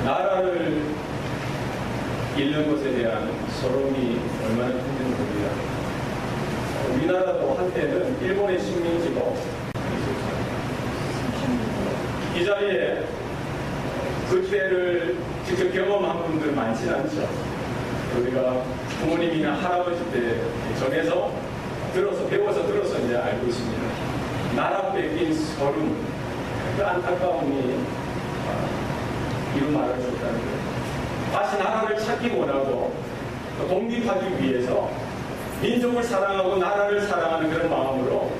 나라를 잃는 것에 대한 서러움이 얼마나 큰지는 모릅니다. 우리나라도 한때는 일본의 식민지고 이 자리에 그때를 직접 경험한 분들 많지는 않죠. 우리가 부모님이나 할아버지 때 전해서 배워서 들어서 이제 알고 있습니다. 나라 뺏긴 서름, 그 안타까움이 이루 말할 수 없다는 거예요. 다시 나라를 찾기 원하고 독립하기 위해서 민족을 사랑하고 나라를 사랑하는 그런 마음으로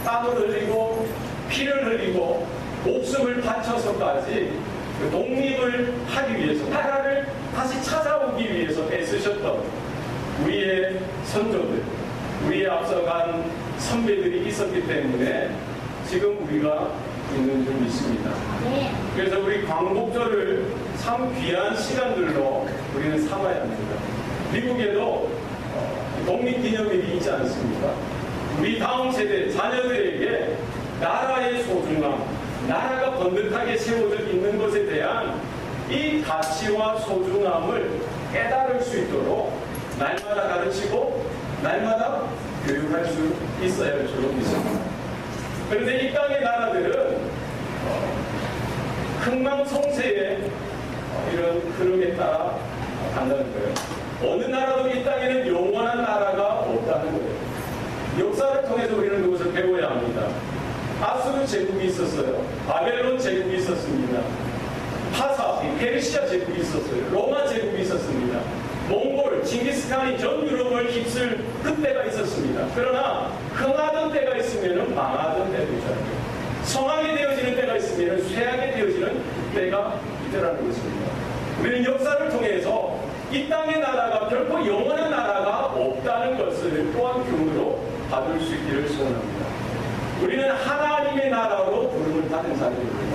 땀을 흘리고 피를 흘리고 목숨을 바쳐서까지 그 독립을 하기 위해서 나라를 다시 찾아오기 위해서 애쓰셨던 우리의 선조들, 우리의 앞서간 선배들이 있었기 때문에 지금 우리가 있는 줄 믿습니다. 그래서 우리 광복절을 참 귀한 시간들로 우리는 삼아야 합니다. 미국에도 독립기념일이 있지 않습니까? 우리 다음 세대 자녀들에게 나라의 소중함, 나라가 번듯하게 세워져 있는 것에 대한 이 가치와 소중함을 깨달을 수 있도록 날마다 가르치고 날마다 교육할 수 있어야 할 줄로 믿습니다. 그런데 이 땅의 나라들은 흥망성쇠의 이런 흐름에 따라 간다는 거예요. 어느 나라도 이 땅에는 영원한 나라가 없다는 거예요. 역사를 통해서 우리는 그것을 배워야 합니다. 아수르 제국이 있었어요. 바벨론 제국이 있었습니다. 파사, 페르시아 제국이 있었어요. 로마 제국이 있었습니다. 몽골, 징기스칸이 전 유럽을 휩쓸 그때가 있었습니다. 그러나 흥하던 때가 있으면 망하던 때도 있잖아요. 성하게 되어지는 때가 있으면 쇠하게 되어지는 때가 있더라는 것입니다. 우리는 역사를 통해서 이 땅의 나라가 결코 영원한 나라가 없다는 것을 또한 교훈으로 받을 수 있기를 소원합니다. 우리는 하나님의 나라로 부름을 받은 자들입니다.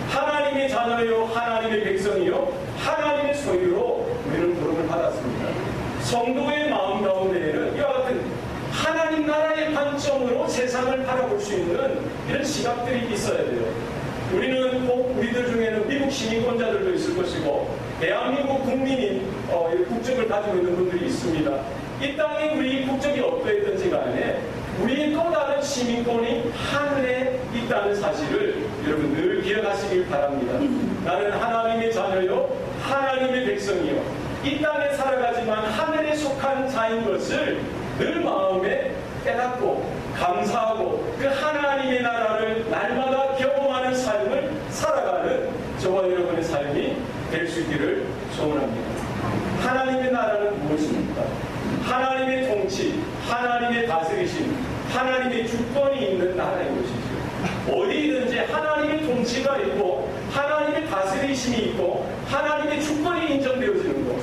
하나님의 자녀요, 하나님의 백성이요, 하나님의 소유로 우리는 부름을 받았습니다. 성도의 마음 가운데에는 이와 같은 하나님 나라의 관점으로 세상을 바라볼 수 있는 이런 시각들이 있어야 돼요. 우리는 꼭 우리들 중에는 미국 시민권자들도 있을 것이고 대한민국 국민인 국적을 가지고 있는 분들이 있습니다. 이 땅에 우리 국적이 어떠했든지 간에 우리의 또 다른 시민권이 하늘에 있다는 사실을 여러분 늘 기억하시길 바랍니다. 나는 하나님의 자녀요, 하나님의 백성이요, 이 땅에 살아가지만 하늘에 속한 자인 것을 늘 마음에 깨닫고 감사하고 그 하나님의 나라를 날마다 경험하는 삶을 살아가는 저와 여러분의 삶이 될 수 있기를 소원합니다. 하나님의 나라는 무엇입니까? 하나님의 통치, 하나님의 다스리심, 하나님의 주권이 있는 나라인 것이죠. 어디든지 하나님의 통치가 있고 하나님의 다스리심이 있고 하나님의 주권이 인정되어지는 것,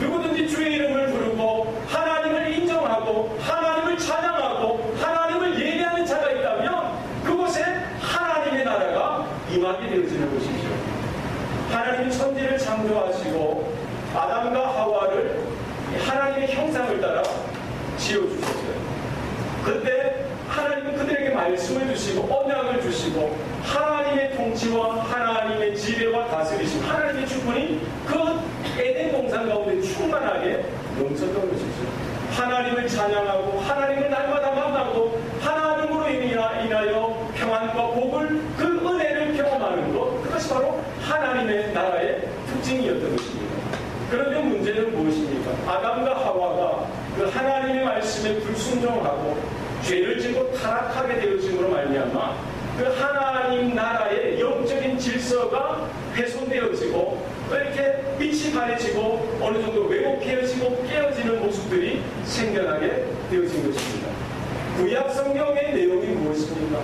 누구든지 주의 이름을 부르고 하나님을 인정하고 하나님을 찬양하고 하나님을 예배하는 자가 있다면 그곳에 하나님의 나라가 임하게 되어지는 것이죠. 하나님이 천지를 창조하시고 아담과 하와를 하나님의 형상을 따라 지어주셨어요. 그때 하나님은 그들에게 말씀을 주시고 언약을 주시고 하나님의 통치와 하나님의 지배와 다스리심, 하나님의 주권이 그 에덴 동산 가운데 충만하게 넘쳤던 것이죠. 하나님을 찬양하고 하나님을 날마다 만나고 하나님으로 인하여 평안과 복을 그 은혜를 경험하는 것, 그것이 바로 하나님의 나라의 특징이었던 것입니다. 그런데 문제는 무엇입니까? 아담과 하와가 그 하나님의 말씀에 불순종하고 죄를 짓고 타락하게 되어짐으로 말미암아 그 하나님 나라의 영적인 질서가 훼손되어지고 또 이렇게 빛이 가려지고 어느 정도 왜곡해지고 깨어지는 모습들이 생겨나게 되어진 것입니다. 구약 성경의 내용이 무엇입니까?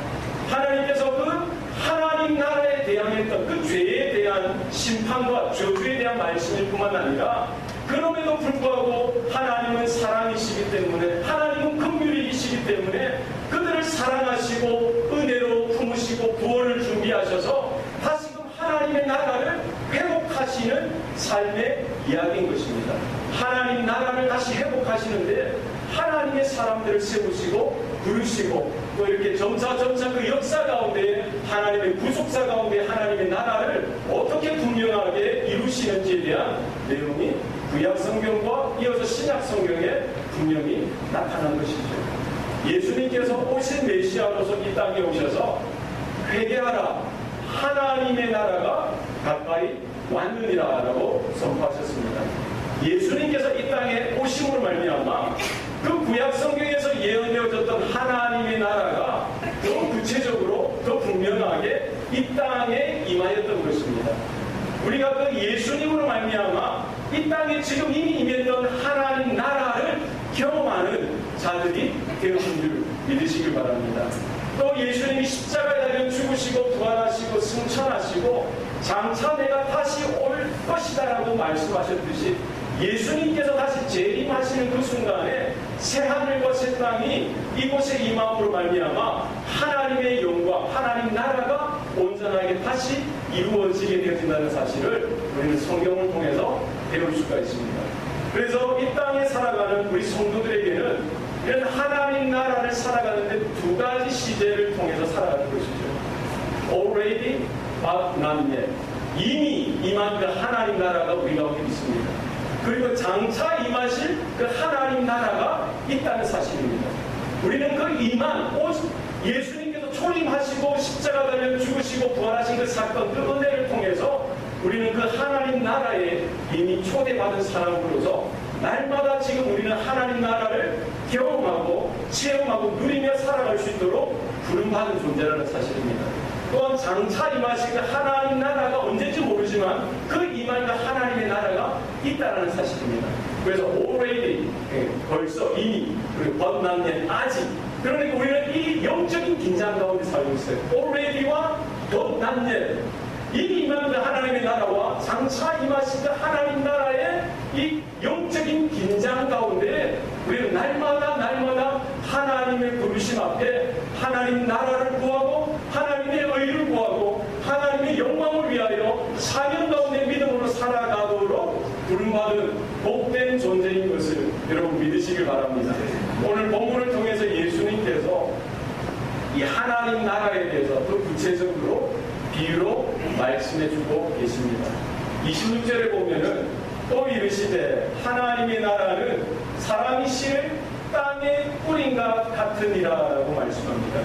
하나님께서 그 하나님 나라에 대항했던 그 죄에 대한 심판과 저주에 대한 말씀일 뿐만 아니라 그럼에도 불구하고 하나님은 사랑이시기 때문에 하나님은 긍휼이시기 때문에 그들을 사랑하시고 은혜로 품으시고 구원을 준비하셔서 다시금 하나님의 나라를 회복하시는 삶의 이야기인 것입니다. 하나님 나라를 다시 회복하시는데 하나님의 사람들을 세우시고 부르시고 또 이렇게 점차 그 역사 가운데 하나님의 구속사 가운데 하나님의 나라를 어떻게 분명하게 이루시는 대한 내용이 구약 성경과 이어서 신약 성경에 분명히 나타난 것이죠. 예수님께서 오신 메시아로서 이 땅에 오셔서 회개하라, 하나님의 나라가 가까이 왔느니라라고 선포하셨습니다. 예수님께서 이 땅에 오심으로 말미암아 그 구약 성경에서 예언되어졌던 하나님의 나라가 더 구체적으로 더 분명하게 이 땅에 임하였던 것입니다. 우리가 그 예수님으로 말미암아 이 땅에 지금 이미 임했던 하나님 나라를 경험하는 자들이 되어진 줄 믿으시길 바랍니다. 또 예수님이 십자가에 달려 죽으시고 부활하시고 승천하시고 장차 내가 다시 올 것이다라고 말씀하셨듯이 예수님께서 다시 재림하시는 그 순간에 새하늘과 새 땅이 이곳에 임함으로 말미암아 하나님의 영광, 하나님 나라가 온전하게 다시 이루어지게 되어진다는 사실을 우리는 성경을 통해서 배울 수가 있습니다. 그래서 이 땅에 살아가는 우리 성도들에게는 이런 하나님 나라를 살아가는데 두 가지 시제를 통해서 살아가는 것이죠. Already but not yet. 이미 임한 그 하나님 나라가 우리 가운데 있습니다. 그리고 장차 임하실 그 하나님 나라가 있다는 사실입니다. 우리는 그 임한 예수님께서 초림하시고 십자가 달려 죽으시고 부활하신 그 사건, 그 은혜를 통해서 우리는 그 하나님 나라에 이미 초대받은 사람으로서 날마다 지금 우리는 하나님 나라를 경험하고 체험하고 누리며 살아갈 수 있도록 부름받은 존재라는 사실입니다. 또한 장차 임하신 그 하나님 나라가 언제인지 모르지만 그 임한 그 하나님의 나라가 있다는 사실입니다. 그래서 already, 벌써 이미, 그리고 but not yet, 아직. 그러니까 우리는 이 영적인 긴장 가운데 살고 있어요. already와 but not yet. 이미 임한 그 하나님의 나라와 장차 임하신 그 하나님 나라의 이 영적인 긴장 가운데 우리는 날마다 하나님의 부르심 앞에 하나님 나라를 구하고 하나님의 의를 구하고 하나님의 영광을 위하여 사명 가운데 믿음으로 살아가도록 부름받은 복된 존재인 것을 여러분 믿으시길 바랍니다. 오늘 본문을 통해서 예수님께서 이 하나님 나라에 대해서 더 구체적으로 비유로 말씀해주고 계십니다. 26절에 보면은 또 이르시되 하나님의 나라는 사람이 씨를 땅에 뿌린 것 같으니라라고 말씀합니다.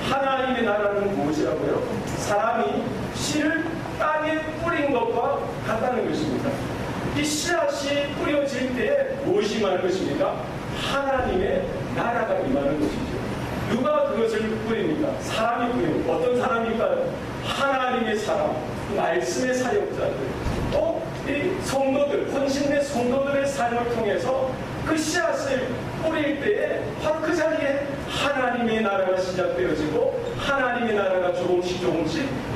하나님의 나라는 무엇이라고요? 사람이 씨를 땅에 뿌린 것과 같다는 것입니다. 이 씨앗이 뿌려질 때에 무엇이 임할 것입니까? 하나님의 나라가 임하는 것이죠. 누가 그것을 뿌립니까? 사람이 뿌립니다. 어떤 사람일까요? 하나님의 사람, 말씀의 사역자들, 또 이 성도들, 헌신된 성도들의 삶을 통해서 그 씨앗을 뿌릴 때에 바로 그 자리에 하나님의 나라가 시작되어지고 하나님의 나라가 조금씩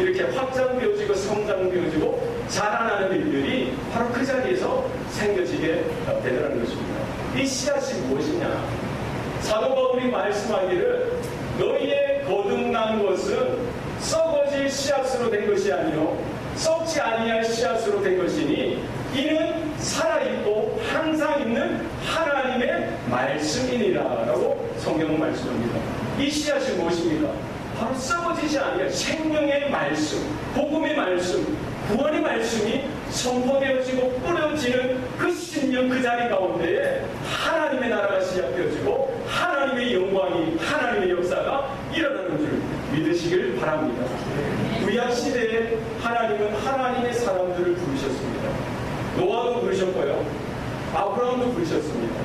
이렇게 확장되어지고 성장되어지고 자라나는 일들이 바로 그 자리에서 생겨지게 되더라는 것입니다. 이 씨앗이 무엇이냐? 사도 바울이 말씀하기를 너희의 거듭난 것은 썩어질 씨앗으로 된 것이 아니요 썩지 아니할 씨앗으로 된 것이니 이는 살아있고 항상 있는 하나님의 말씀이니라라고 성경은 말씀합니다. 이 씨앗이 무엇입니까? 바로 썩어지지 아니할 생명의 말씀, 복음의 말씀, 구원의 말씀이 선포되어지고 뿌려지는 그 신령 그 자리 가운데에 하나님의 나라가 시작되어지고 하나님의 영광이 하나님의 역사가 일어나는 줄 믿으시길 바랍니다. 구약시대에 하나님은 하나님의 사람들을 부르셨습니다. 노아도 부르셨고요. 아브라함도 부르셨습니다.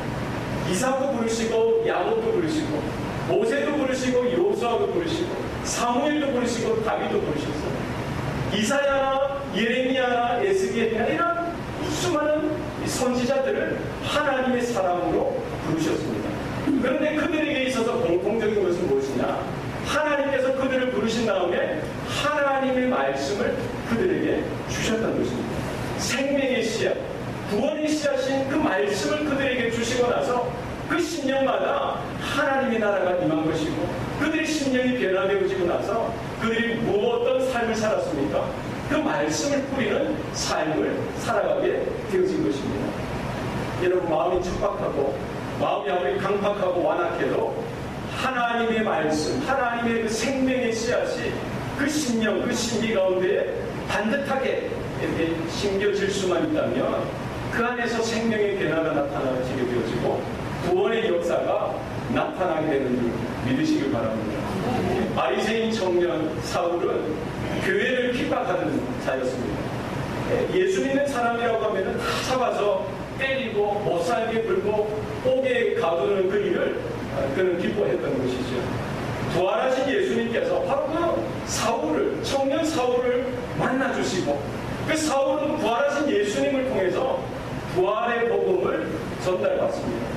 이삭도 부르시고 야곱도 부르시고 모세도 부르시고 요수아도 부르시고 사무엘도 부르시고 다윗도 부르셨어요. 이사야나 예레미야나 에스겔이나 이런 수많은 선지자들을 하나님의 사람으로 부르셨습니다. 그런데 그들에게 있어서 공통적인 것은 무엇이냐? 하나님께서 그들을 부르신 다음에 하나님의 말씀을 그들에게 주셨다는 것입니다. 생명의 씨앗, 구원의 씨앗인 그 말씀을 그들에게 주시고 나서 그 심령마다 하나님의 나라가 임한 것이고 그들의 심령이 변화되어지고 나서 그들이 어떤 삶을 살았습니까? 그 말씀을 뿌리는 삶을 살아가게 되어진 것입니다. 여러분 마음이 척박하고 마음이 아무리 강팍하고 완악해도 하나님의 말씀, 하나님의 그 생명의 씨앗이 그 심령, 그 심기 가운데 반듯하게 이렇게 심겨질 수만 있다면 그 안에서 생명의 변화가 나타나게 되어지고 구원의 역사가 나타나게 되는 줄 믿으시길 바랍니다. 바리새인 청년 사울은 교회를 핍박하는 자였습니다. 예수 믿는 사람이라고 하면 다 잡아서 때리고 못살게 굴고 옥에 가두는 그 일을 그는 기뻐했던 것이죠. 부활하신 예수님께서 바로 그 사울을, 청년 사울을 만나주시고 그 사울은 부활하신 예수님을 통해서 부활의 복음을 전달받습니다.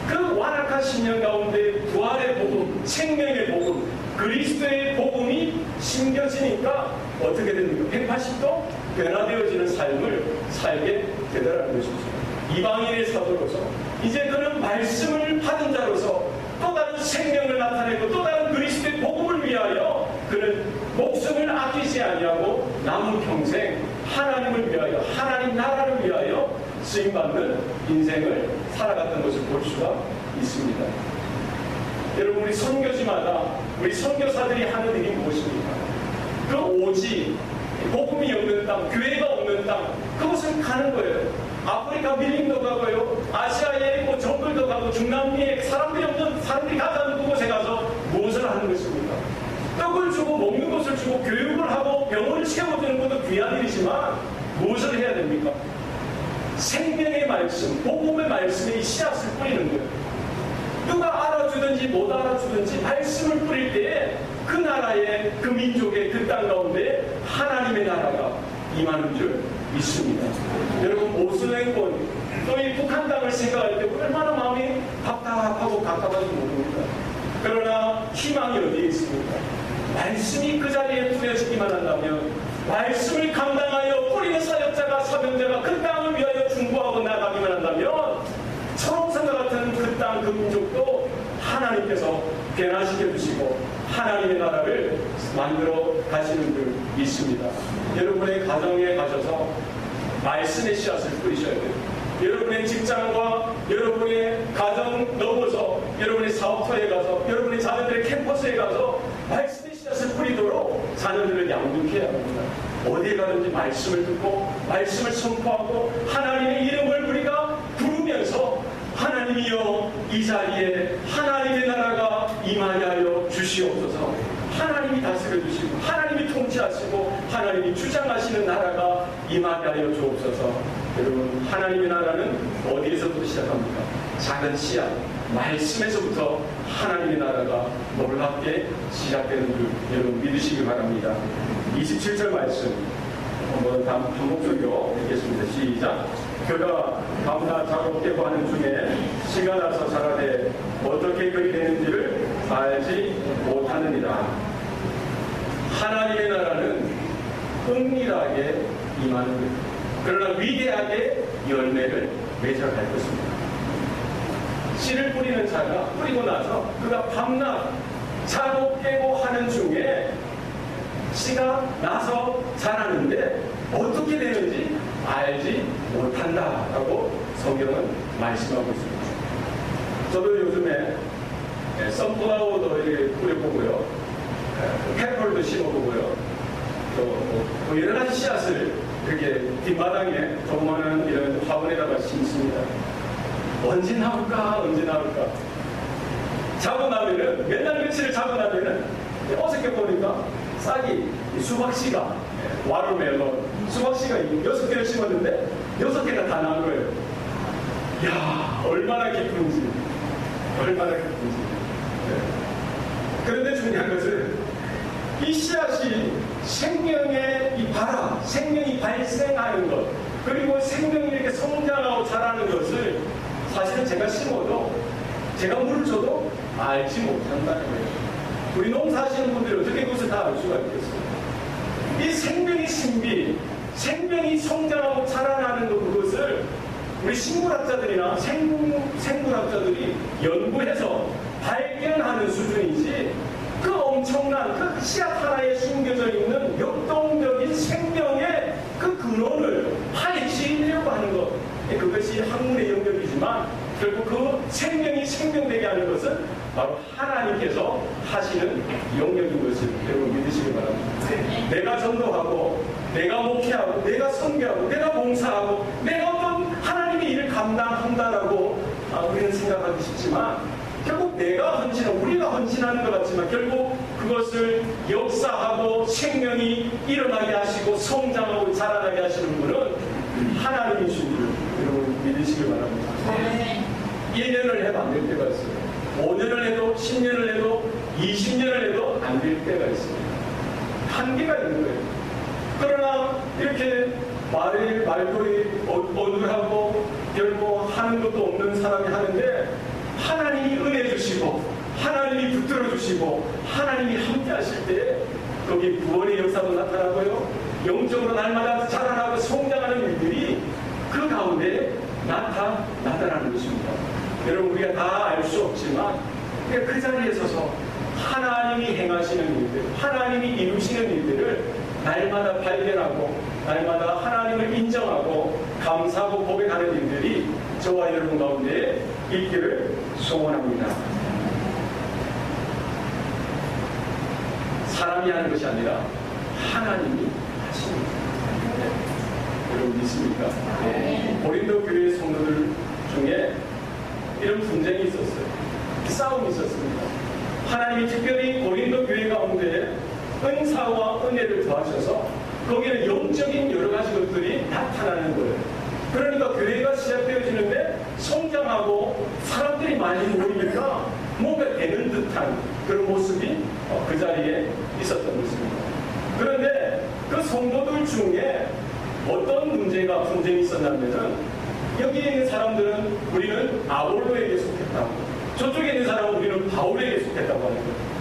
그 완악한 신년 가운데 부활의 복음, 생명의 복음, 그리스도의 복음이 심겨지니까 어떻게 됩니까? 180도 변화되어지는 삶을 살게 되더라는 것이죠. 이방인의 사도로서 이제 그는 말씀을 받은 자로서 또 다른 생명을 나타내고 또 다른 그리스도의 복음을 위하여 그는 목숨을 아끼지 아니하고 남은 평생 하나님을 위하여 하나님 나라를 위하여 쓰임받는 인생을 살아갔던 것을 볼 수가 있습니다. 여러분, 우리 선교지마다 우리 선교사들이 하는 일이 무엇입니까? 그 오직 복음이 없는 땅, 교회가 없는 땅, 그것을 가는 거예요. 아프리카 밀림도 가고요, 아시아의 뭐 정글도 가고, 중남미에 사람들이 없는, 사람들이 가지 않는 그곳에 가서 무엇을 하는 것입니까? 떡을 주고 먹는 것을 주고 교육을 하고 병원을 채워주는 것도 귀한 일이지만 무엇을 해야 됩니까? 생명의 말씀, 복음의 말씀에 이 씨앗을 뿌리는 거예요. 누가 알아주든지 못 알아주든지 말씀을 뿌릴 때에 그 나라의, 그 민족의, 그 땅 가운데 하나님의 나라가 임하는 줄 믿습니다. 여러분, 오슬랭권, 또 이 북한 땅을 생각할 때 얼마나 마음이 답답하고 답답한지 모릅니다. 그러나 희망이 어디에 있습니까? 말씀이 그 자리에 뿌려지기만 한다면, 말씀을 감당하여 뿌리는 사역자가, 사명자가 그 땅을 위하여 중보하고 나가기만 한다면, 초롱산과 같은 그 땅, 그 민족도 하나님께서 변화시켜 주시고 하나님의 나라를 만들어 가시는 줄 믿습니다. 여러분의 가정에 가셔서 말씀의 씨앗을 뿌리셔야 돼요. 여러분의 직장과 여러분의 가정 넘어서 여러분의 사업터에 가서 여러분의 자녀들의 캠퍼스에 가서 말씀의 씨앗을 뿌리도록 자녀들을 양육해야 합니다. 어디에 가든지 말씀을 듣고 말씀을 선포하고 하나님의 이름을 우리가 부르면서 하나님이여 이 자리에 하나님의 나라가 임하게 하여 주시옵소서. 하나님이 다스려 주시고 하나님이 통치하시고 하나님이 주장하시는 나라가 임하게 하여 주옵소서. 여러분, 하나님의 나라는 어디에서부터 시작합니까? 작은 씨앗, 말씀에서부터 하나님의 나라가 놀랍게 시작되는 줄 여러분 믿으시기 바랍니다. 27절 말씀 한번 반복적으로 읽겠습니다. 시작. 그가 밤낮 자고 깨고 하는 중에 시가 나서 자라되 어떻게 그리 되는지를 알지 못하느니라. 하나님의 나라는 은밀하게 임하는 것, 그러나 위대하게 열매를 맺어갈 것입니다. 씨를 뿌리는 자가 뿌리고 나서 그가 밤낮 자고 깨고 하는 중에 씨가 나서 자라는데 어떻게 되는지 알지 못한다라고 성경은 말씀하고 있습니다. 저도 요즘에 선플라워도 이렇게 뿌려보고요, 페퍼도 심어보고요, 또 여러 가지 씨앗을 이렇게 뒷마당에 조그마한 이런 화분에다가 심습니다. 언제 나올까 언제 나올까. 자고 나면은 맨날 며칠을 자고 나면은 어저께 보니까 싹이 수박씨가 와르멜론 수박씨가 6개를 심었는데 6개가 다 나온 거예요. 이야, 얼마나 기쁜지 얼마나 기쁜지. 그런데 중요한 것은 이 씨앗이 생명의 이 발화, 생명이 발생하는 것, 그리고 생명이 이렇게 성장하고 자라는 것을 사실은 제가 심어도 제가 물을 줘도 알지 못한다는 거예요. 우리 농사하시는 분들이 어떻게 그것을 다 알 수가 있겠어요? 이 생명의 신비, 생명이 성장하고 자라나는 그것을 우리 식물학자들이나 생물학자들이 연구해서 발견하는 수준이지, 그 엄청난 그 씨앗 하나에 숨겨져 있는 역동적인 생명의 그 근원을 파헤치려고 하는 것, 그것이 학문의 영역이지만 결국 그 생명이 생명되게 하는 것은 바로 하나님께서 하시는 영역인 것을 여러분 믿으시기 바랍니다. 내가 전도하고 내가 목회하고 내가 선교하고 내가 봉사하고 내가 어떤 하나님의 일을 감당한다라고 우리는 생각하기 쉽지만 결국 내가 헌신하고 우리가 헌신하는 것 같지만 결국 그것을 역사하고 생명이 일어나게 하시고 성장하고 자라나게 하시는 분은 하나님이신 줄 여러분 믿으시길 바랍니다. 1년을 해도 안 될 때가 있어요. 5년을 해도 10년을 해도 20년을 해도 안 될 때가 있습니다. 한계가 있는 거예요. 그러나 이렇게 말돌이 어눌하고 별거 하는 것도 없는 사람이 하는데 하나님이 은혜 주시고 하나님이 붙들어 주시고 하나님이 함께 하실 때 거기 구원의 역사도 나타나고요. 영적으로 날마다 자라나고 성장하는 일들이 그 가운데 나타나는 것입니다. 여러분 우리가 다 알 수 없지만 그 자리에 서서 하나님이 행하시는 일들, 하나님이 이루시는 일들을 날마다 발견하고 날마다 하나님을 인정하고 감사하고 고백하는 일들이 저와 여러분 가운데 있기를 소원합니다. 사람이 하는 것이 아니라 하나님이 하시는 거예요. 여러분 믿습니까? 고린도 교회 성도들 중에 이런 분쟁이 있었어요. 싸움이 있었습니다. 하나님이 특별히 고린도 교회 가운데 은사와 은혜를 더하셔서 거기는 영적인 여러 가지 것들이 나타나는 거예요. 그러니까 교회가 시작되어지는데 성장하고 사람들이 많이 모이니까 뭔가 되는 듯한 그런 모습이 그 자리에 있었던 것입니다. 그런데 그 성도들 중에 어떤 분쟁이 있었냐면은 여기에 있는 사람들은 우리는 아볼로에게 속했다고, 저쪽에 있는 사람은 우리는 바울에게 속했다고 하는 거예요.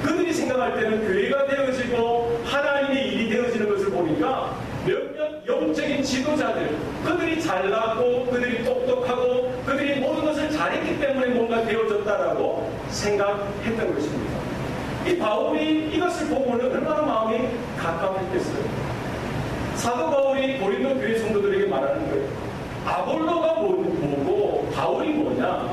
그들이 생각할 때는 교회가 되어지고 하나님의 일이 되어지는 것을 보니까 몇몇 영적인 지도자들, 그들이 잘났고 그들이 똑똑하고 그들이 모든 것을 잘했기 때문에 뭔가 되어졌다라고 생각했던 것입니다. 이 바울이 이것을 보고는 얼마나 마음이 가깝겠어요. 사도 바울이 고린도 교회 성도들에게 말하는 거예요. 아볼로가 뭐고 바울이 뭐냐?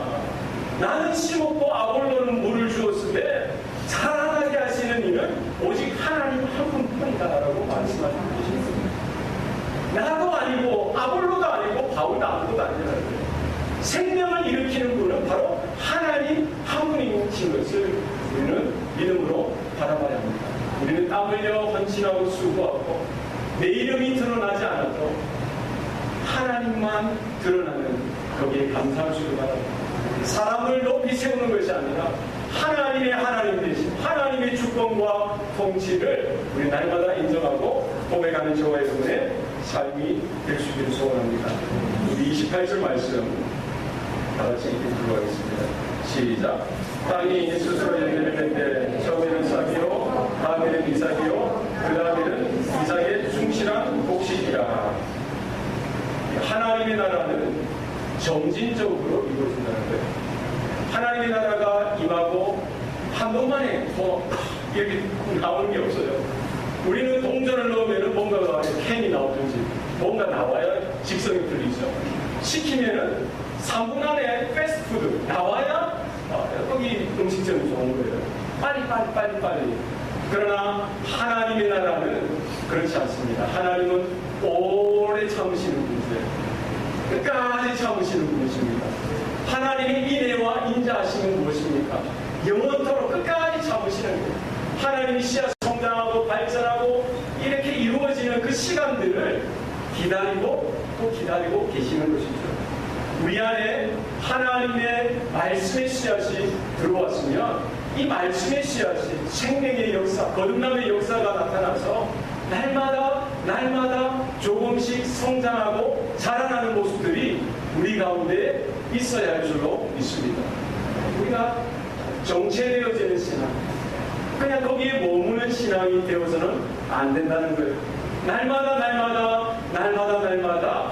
나는 심었고 아볼로는 물을 주었을 때 자라나게 하시는 이는 오직 하나님 한 분뿐이다라고 말씀하시고 계십니다. 나도 아니고 아볼로도 아니고 바울도 아무것도 아니라는 거예요. 생명을 일으키는 분은 바로 하나님 한 분인 것을 우리는 믿음으로 바라봐야 합니다. 우리는 땀 흘려 헌신하고 수고하고 내 이름이 드러나지 않아도 하나님만 드러나는 거기에 감사할 수 있기 바랍니다. 사람을 높이 세우는 것이 아니라 하나님의 하나님 되신 하나님의 주권과 통치를 우리 날마다 인정하고 고백하는 저와 여러분의 삶이 될 수 있기를 소원합니다. 우리 28절 말씀 다 같이 읽도록 하겠습니다. 시작. 땅이 스스로 열매를 맺되 처음에는 싹이요 다음에는 이삭이요 그 다음에는 이삭의 충실한 곡식이라. 하나님의 나라는 점진적으로 이루어진다는 거예요. 하나님의 나라가 임하고 한 번만에 이렇게 나오는 게 없어요. 우리는 동전을 넣으면 뭔가가 캔이 나오든지 뭔가 나와야 직성이 풀리죠. 시키면은 3분 안에 패스트푸드 나와야 거기 음식점이 좋은 거예요. 빨리. 그러나 하나님의 나라는 그렇지 않습니다. 하나님은 오래 참으시는 분이세요. 끝까지 참으시는 분이십니다. 하나님의 인애와 인자하심은 무엇입니까? 영원토록 끝까지 참으시는 거예요. 하나님이 씨앗 성장하고 발전하고 이렇게 이루어지는 그 시간들을 기다리고 또 기다리고 계시는 것이죠. 우리 안에 하나님의 말씀의 씨앗이 들어왔으면 이 말씀의 씨앗이 생명의 역사, 거듭남의 역사가 나타나서 날마다 조금씩 성장하고 자라나는 모습들이 우리 가운데 있어야 할 줄로 믿습니다. 우리가 정체되어지는 신앙, 그냥 거기에 머무는 신앙이 되어서는 안 된다는 거예요. 날마다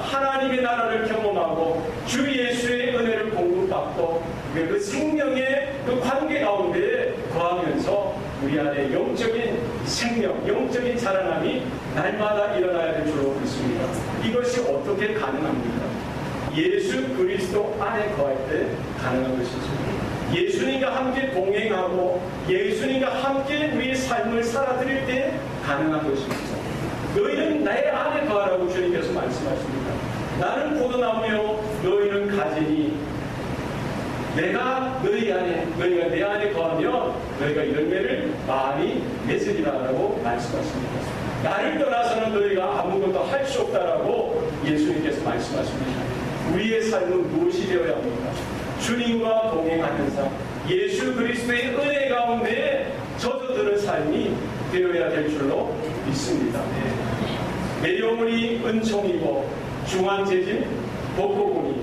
하나님의 나라를 경험하고 주 예수의 은혜를 공급받고 그 생명의 그 관계 가운데 거하면서 우리 안에 영적인 생명, 영적인 자라남이 날마다 일어나야 될 줄로 믿습니다. 이것이 어떻게 가능합니까? 예수 그리스도 안에 거할 때 가능한 것이죠. 예수님과 함께 동행하고 예수님과 함께 우리의 삶을 살아드릴 때 가능한 것입니다. 너희는 내 안에 거하라고 주님께서 말씀하십니다. 나는 포도나무요 너희는 가지니 내가 너희 안에, 너희가 내 안에 거하면 너희가 열매를 많이 맺으리라고 말씀하십니다. 나를 떠나서는 너희가 아무것도 할 수 없다라고 예수님께서 말씀하십니다. 우리의 삶은 무엇이 되어야 합니까? 주님과 동행하는 삶, 예수 그리스도의 은혜 가운데 젖어드는 삶이 되어야 될 줄로 믿습니다. 내 영혼이 은총이고 중환제진 복고군이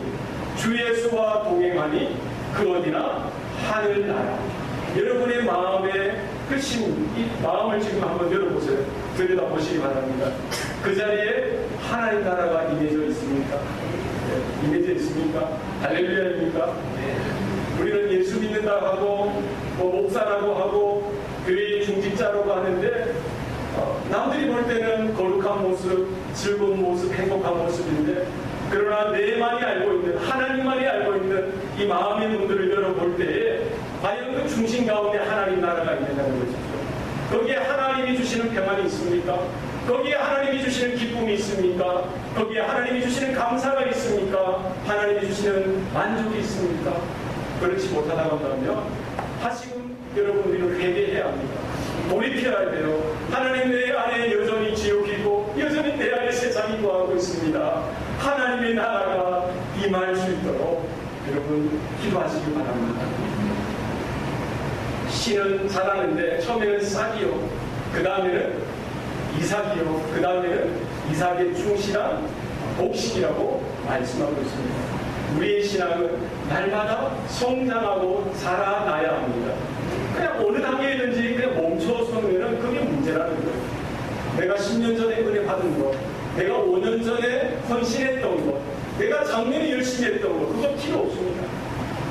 주 예수와 동행하니 그 어디나 하늘나라. 여러분의 마음에 그 심, 이 마음을 지금 한번 열어보세요. 들여다보시기 바랍니다. 그 자리에 하나님 나라가 임해져 있습니까? 네, 임해져 있습니까? 할렐루야입니까? 네. 우리는 예수 믿는다 하고 뭐 목사라고 하고 교회 중직자라고 하는데 남들이 볼 때는 거룩한 모습, 즐거운 모습, 행복한 모습인데 그러나 내만이 알고 있는, 하나님만이 알고 있는 이 마음의 문들을 열어볼 때에 과연 그 중심 가운데 하나님 나라가 있느냐는 것이죠. 거기에 하나님이 주시는 평안이 있습니까? 거기에 하나님이 주시는 기쁨이 있습니까? 거기에 하나님이 주시는 감사가 있습니까? 하나님이 주시는 만족이 있습니까? 그렇지 못하다고 한다면 다시금 여러분 우리는 회개해야 합니다. 돌이켜야 돼요. 하나님 내 안에 여전히 지옥이 있고 여전히 내 안에 세상이 거하고 있습니다. 하나님의 나라가 임할 수 있도록 여러분 기도하시기 바랍니다. 씨는 자라는데 처음에는 싹이요, 그 다음에는 이삭이요, 그 다음에는 이삭의 충실한 곡식이라고 말씀하고 있습니다. 우리의 신앙은 날마다 성장하고 자라나야 합니다. 그냥 어느 단계든지 그냥 멈춰서면 그게 문제라는 거예요. 내가 10년 전에 은혜 받은 거, 내가 5년 전에 헌신했던 거, 내가 작년에 열심히 했던 거, 그거 필요 없습니다.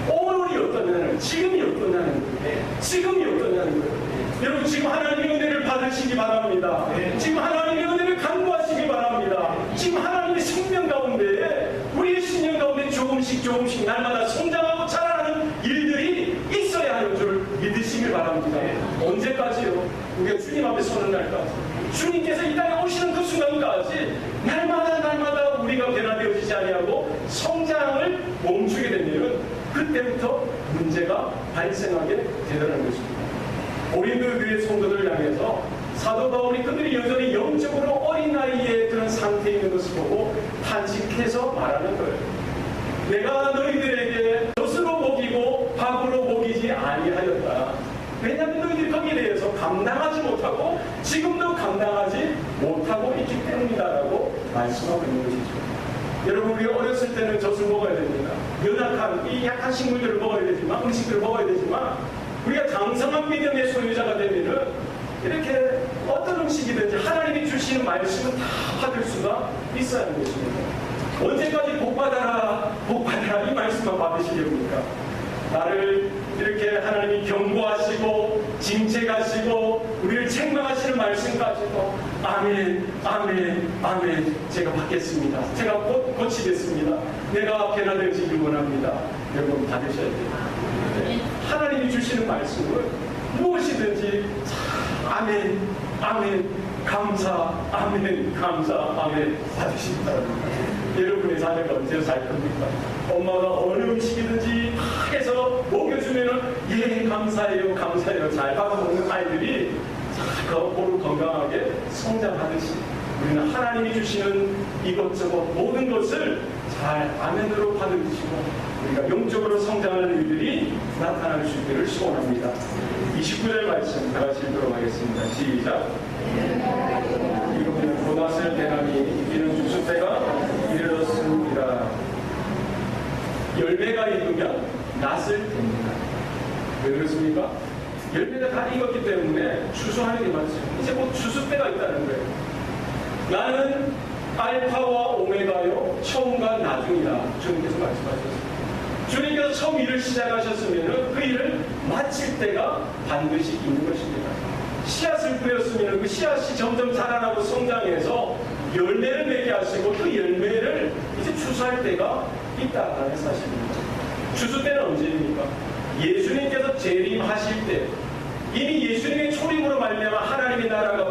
오늘이 어떠냐는, 지금이 어떠냐는 거예요. 지금이 어떠냐는 거예요. 여러분 지금 하나님의 은혜를 받으시기 바랍니다. 지금 하나님의 은혜를 간구하시기 바랍니다. 지금 하나님의 생명 가운데, 우리의 신령 가운데 조금씩 날마다 성장하고 자라나는 일들이 있어야 하는 줄 믿으시길 바랍니다. 언제까지요? 우리가 주님 앞에 서는 날까지, 주님께서 이 땅에 오시는 그 순간까지 날마다 우리가 변화되어지지 아니하고 성장을 멈추게 되면 그때부터 문제가 발생하게 되더라는 것입니다. 고린도 교회 성도들을 향해서 사도 바울이 그들이 여전히 영적으로 어린 나이에 그런 상태에 있는 것을 보고 탄식해서 말하는 거예요. 내가 너희들에게 젖으로 먹이고 밥으로 먹이지 아니하였다. 왜냐하면 너희들이 거기에 대해서 감당하지 못하고 지금도 감당하지 못하고 있기 때문이다라고 말씀하고 있는 것이죠. 여러분 우리 어렸을 때는 젖을 먹어야 됩니다. 연약한 이 약한 식물들을 먹어야 되지만, 음식들을 먹어야 되지만 우리가 장성한 믿음의 소유자가 되면은 이렇게 어떤 음식이든지 하나님이 주시는 말씀은 다 받을 수가 있어야 하는 것입니다. 언제까지 복받아라 이 말씀만 받으시렵니까? 나를 이렇게 하나님이 경고하시고 징책하시고 우리를 책망하시는 말씀까지도 아멘 제가 받겠습니다. 제가 곧 고치겠습니다. 내가 변화되어지길 원합니다. 여러분 받으셔야 돼요. 네. 하나님이 주시는 말씀을 무엇이든지 아멘 감사 받으시기 바랍니다. 여러분의 자녀가 언제 살 겁니까? 엄마가 어느 음식이든지 다 해서 먹여주면은 예 감사해요 잘 받아먹는 아이들이 고루 건강하게 성장하듯이 우리는 하나님이 주시는 이것저것 모든 것을 잘 아멘으로 받으시고 우리가 영적으로 성장하는 일들이 나타날 수 있기를 소원합니다. 29절 말씀 다 같이 읽도록 하겠습니다. 시작. 이르면 고낫을 대나니 이는 주수 때가 이르렀습니다. 열매가 익으면 낫을 됩니다. 왜 그렇습니까? 열매가 다 익었기 때문에 추수하는 게 맞죠. 이제 곧 추수 때가 있다는 거예요. 나는 알파와 오메가요 처음과 나중이다. 주님께서 말씀하셨습니다. 주님께서 처음 일을 시작하셨으면 그 일을 마칠 때가 반드시 있는 것입니다. 씨앗을 뿌렸으면 그 씨앗이 점점 자라나고 성장해서 열매를 맺게 하시고 그 열매를 이제 추수할 때가 있다는 사실입니다. 추수 때는 언제입니까? 예수님께서 재림하실 때 이미 예수님의 초림으로 말미암아 하나님의 나라가 더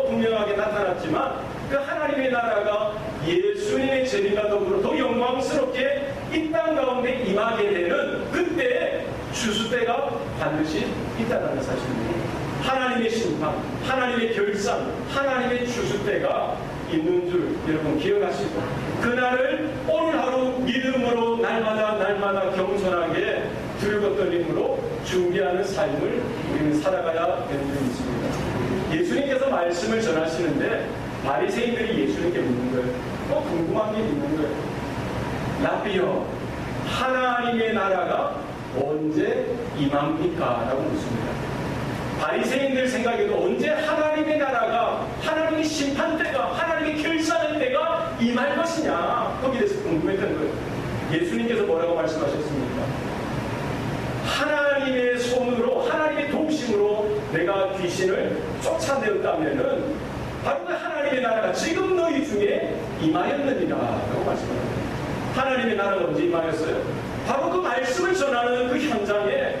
분명하게 나타났지만 그 하나님의 나라가 예수님의 재림과 더불어 더 영광스럽게 이 땅 가운데 임하게 되는 그때 주수 때가 반드시 있다는 사실입니다. 하나님의 심판, 하나님의 결산, 하나님의 주수 때가 있는 줄 여러분 기억하시고 그날을 오늘 하루 믿음으로 날마다 겸손하게 두렵고 떨림으로 준비하는 삶을 우리는 살아가야 되는 줄 믿습니다. 예수님께서 말씀을 전하시는데 바리새인들이 예수님께 묻는 거예요. 또 궁금한 게 있는 거예요. 라비여, 하나님의 나라가 언제 임합니까? 라고 묻습니다. 바리새인들 생각에도 언제 하나님의 나라가, 하나님의 심판대가, 하나님의 결산의 때가 임할 것이냐, 거기에 대해서 궁금했던 거예요. 예수님께서 뭐라고 말씀하셨습니까? 하나님의 손으로, 하나님의 동심으로 내가 귀신을 쫓아내었다면은 바로 그 하나님의 나라가 지금 너희 중에 임하였느니라 라고 말씀합니다. 하나님의 나라가 언제 임하였어요? 바로 그 말씀을 전하는 그 현장에,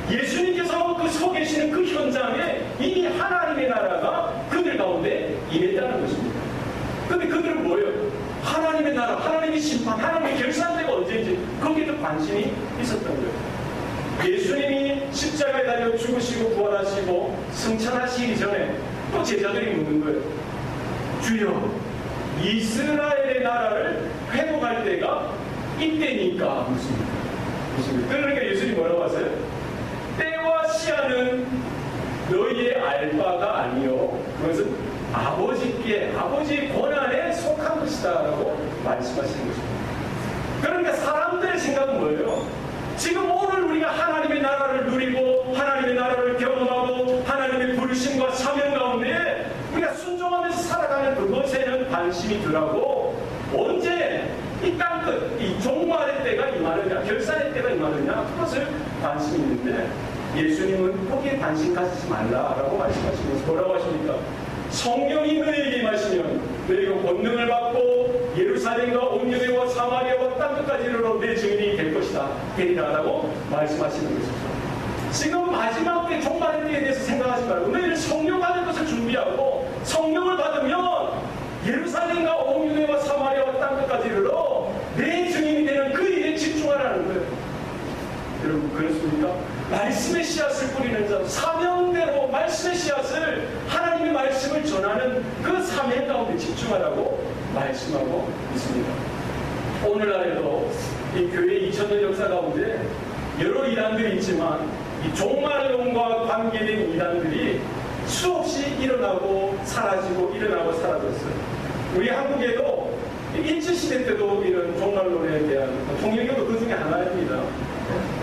예수님께서 그 서 계시는 그 현장에 이미 하나님의 나라가 그들 가운데 임했다는 것입니다. 근데 그들은 뭐예요? 하나님의 나라, 하나님의 심판, 하나님의 결산대가 언제인지 거기에도 관심이 있었던 거예요. 예수님이 십자가에 달려 죽으시고 부활하시고 승천하시기 전에 또 제자들이 묻는 거예요. 주여, 이스라엘의 나라를 회복할 때가 이때니까 묻습니다. 그러니까 예수님이 뭐라고 하세요? 때와 시간은 너희의 알 바가 아니요 그것은 아버지께, 아버지의 권한에 속한 것이다 라고 말씀하시는 것입니다. 그러니까 사람들의 생각은 뭐예요? 지금 오늘 우리가 하나님의 나라를 누리고 하나님의 나라를 경험하고 하나님의 부르심과 사명 가운데 우리가 순종하면서 살아가는 그것에는 관심이 덜하고 언제 이 땅끝, 이 종말의 때가 임하느냐, 결산의 때가 임하느냐 그것을 관심이 있는데 예수님은 거기에 관심 가지지 말라라고 말씀하시면서 뭐라고 하십니까? 성령이 너희에게 임하시면 너희가 권능을 받고 예루살렘과 온 유대와 사마리아와 땅끝까지 이르러 내 증인이 될 것이다 되리라라고 말씀하시는 것이죠. 지금 마지막 때 종말의 때에 대해서 생각하지 말고 너희는 성령 받을 것을 준비하고 성령을 받으면 예루살렘과 온 유대와 사마리아와 땅끝까지 이르러 내 증인이 되는 그 일에 집중하라는 거예요. 여러분 그렇습니까? 말씀의 씨앗을 뿌리는 자, 사명대로 말씀의 씨앗을, 하나님의 말씀을 전하는 그 사명 가운데 집중하라고 말씀하고 있습니다. 오늘날에도 이 교회 2000년 역사 가운데 여러 이단들이 있지만 이 종말론과 관계된 이단들이 수없이 일어나고 사라지고 일어나고 사라졌어요. 우리 한국에도 일제시대 때도 이런 종말론에 대한, 통일교도 그 중에 하나입니다.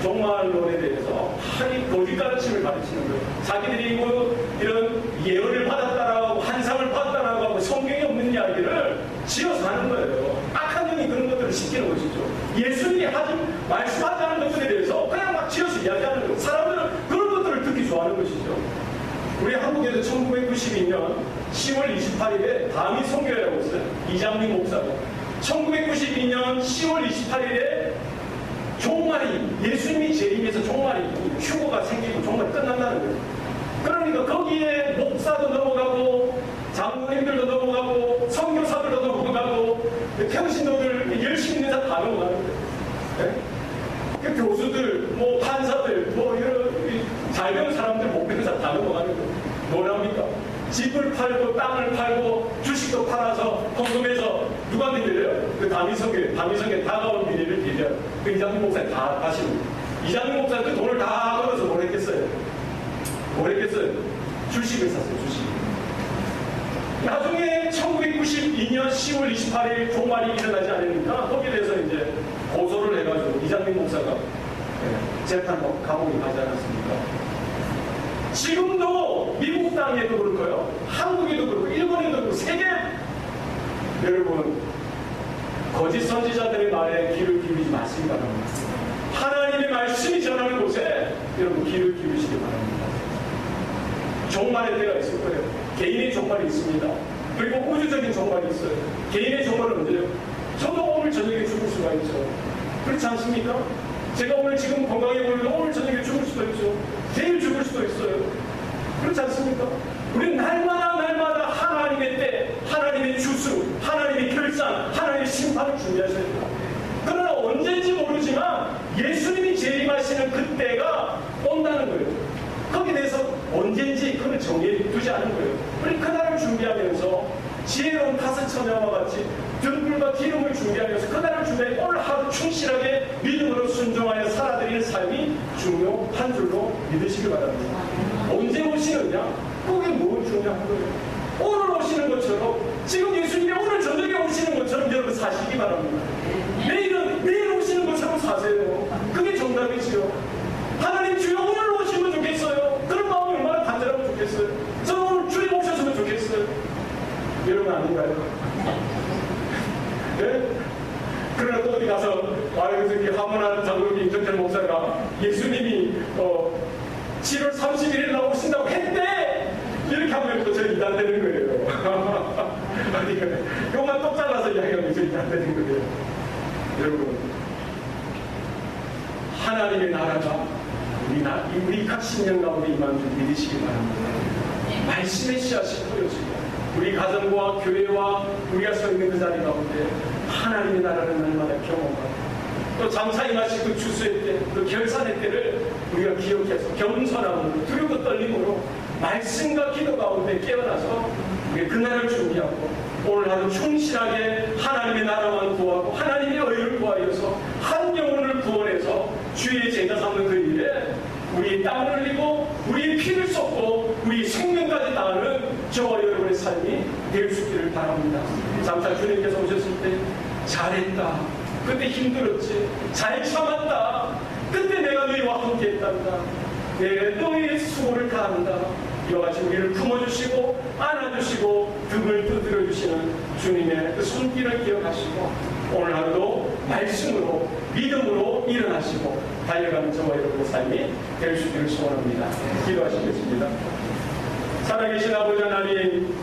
종말론에 대해서 하이 거짓 가르침을 가르치는 거예요. 자기들이 뭐 이런 예언을 받았다라고 환상을 받았다라고 하고 성경에 없는 이야기를 지어서 하는 거예요. 악한 영이 그런 것들을 시키는 것이죠. 예수님이 말씀하지 않은 것들에 대해서 그냥 막 지어서 이야기하는 거예요. 사람들은 그런 것들을 듣기 좋아하는 것이죠. 우리 한국에도 1992년 10월 28일에 담이 선교회라고 있어요. 이장민 목사가 1992년 10월 28일에 종말이, 예수님이 재림해서 종말이, 휴거가 생기고 종말이 끝난다는 거예요. 그러니까 거기에 목사도 넘어가고 장로님들도 넘어가고 선교사들도 넘어가고 평신도들 열심히 있는 사람 다 넘어가는 거예요. 네? 그 교수들, 뭐 판사들, 뭐 이런 잘 배운 사람들, 못 배운 사람 다 넘어가는 거예요. 뭐랍니까? 집을 팔고 땅을 팔고 주식도 팔아서 헌금해서 누구한테 드려요? 그 담임성계 다가온 미래를 드려요. 그 이장민 목사님 다 하시는 거예요. 이장민 목사님 그 돈을 다 걸어서 뭘 했겠어요? 주식을 샀어요. 주식. 나중에 1992년 10월 28일 종말이 일어나지 않으니까 거기에 대해서 이제 고소를 해가지고 이장민 목사가 재판 감옥에 가지 않았습니까? 지금도 미국 땅에도 그렇고요, 한국에도 그렇고, 일본에도 그렇고, 세계, 여러분, 거짓 선지자들의 말에 귀를 기울이지 마시기 바랍니다. 하나님의 말씀이 전하는 곳에 여러분 귀를 기울이시기 바랍니다. 종말의 때가 있을 거예요. 개인의 종말이 있습니다. 그리고 우주적인 종말이 있어요. 개인의 종말은 언제요? 저도 오늘 저녁에 죽을 수가 있죠. 그렇지 않습니까? 제가 오늘 지금 건강해 보이는데 오늘 저녁에 죽을 수도 있죠. 내일 죽을 수도 있어요. 그렇지 않습니까? 우리는 날마다 하나님의 때, 하나님의 주수, 하나님의 결산, 하나님의 심판을 준비하셔야 됩니다. 그러나 언제인지 모르지만 예수님이 재림하시는 그때가 온다는 거예요. 거기에 대해서 언제인지 그걸 정해 두지 않은 거예요. 우리 그날을 준비하면서 지혜로운 다섯 처녀와 같이 등불과 기름을 준비하면서 그날을 준비해 오늘 하루 충실하게 믿음으로 순종하여 살아드리는 삶이 중요한 줄로 믿으시기 바랍니다. 언제 오시느냐? 그게 뭐 중요한 거예요. 오늘 오시는 것처럼 지금 예수님이 오늘 저녁에 오시는 것처럼 여러분 사시기 바랍니다. 내일 오시는 것처럼 사세요. 그게 정답이지요. 하나님 주여 오늘 오시면 좋겠어요. 그런 마음이 얼마나 간절하면 좋겠어요. 저는 오늘 주님 오셨으면 좋겠어요. 여러분 아닌가요? 네? 그러나 또 어디 가서 그래서 이렇게 화문한 장로교 임정철 목사가 예수님이 7월 31일 나오신다고 했대! 이렇게 하면 또 저는 이단되는 거예요. 아니, 요만 똑 잘라서 이야기하면 저 이단되는 거예요. 여러분, 하나님의 나라가 우리 각 신령 가운데 임하는 줄 믿으시기 바랍니다. 말씀의 씨앗이 뿌려지고 우리 가정과 교회와 우리가 서 있는 그 자리 가운데 하나님의 나라를 날마다 경험하고 또 장차 임하실 그 주수의 때, 그 결산의 때를 우리가 기억해서 겸손함으로 두렵고 떨림으로 말씀과 기도 가운데 깨어나서 우리 그날을 준비하고 오늘 하루 충실하게 하나님의 나라만 구하고 하나님의 의를 구하여서 한 영혼을 구원해서 주의 제자 삼는 그 일에 우리의 땀을 흘리고 우리의 피를 쏟고 우리의 생명까지 다하는 저와 여러분의 삶이 될 수 있기를 바랍니다. 장차 주님께서 오셨을 때 잘했다. 그때 힘들었지. 잘 참았다. 그때 내가 너희와 함께 했단다. 내가 너희의 수고를 다한다. 이와 같이 우리를 품어주시고 안아주시고 등을 두드려 주시는 주님의 그 손길을 기억하시고 오늘 하루도 말씀으로 믿음으로 일어나시고 달려가는 저와 여러분의 삶이 될 수 있기를 소원합니다. 기도하시겠습니다. 살아계신 아버지 하나님,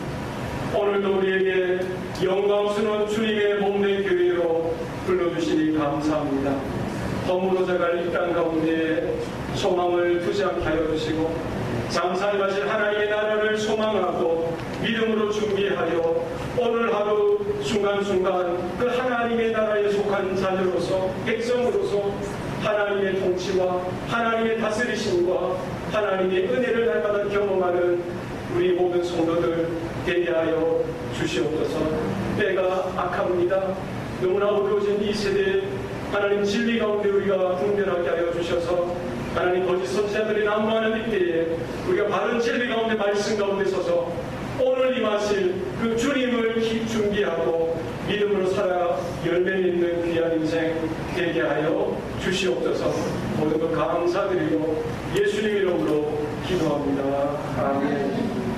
오늘도 우리에게 영광스러운 주님의 몸된 교회로 불러주시니 감사합니다. 덤으로 갈 이 땅 가운데 소망을 두지 않게 하여 주시고 장사에 가실 하나님의 나라를 소망하고 믿음으로 준비하여 오늘 하루 순간순간 그 하나님의 나라에 속한 자녀로서 백성으로서 하나님의 통치와 하나님의 다스리심과 하나님의 은혜를 날마다 경험하는 우리 모든 성도들 되게 하여 주시옵소서. 때가 악합니다. 너무나 어려워진 이 세대에 하나님 진리 가운데 우리가 분별하게 하여 주셔서 하나님 거짓 선지자들이 난무하는 이때에 우리가 바른 진리 가운데 말씀 가운데 서서 오늘 임하실 그 주님을 준비하고 믿음으로 살아 열매 맺는 귀한 인생 되게 하여 주시옵소서. 모든 것 감사드리고 예수님 이름으로 기도합니다. 아멘.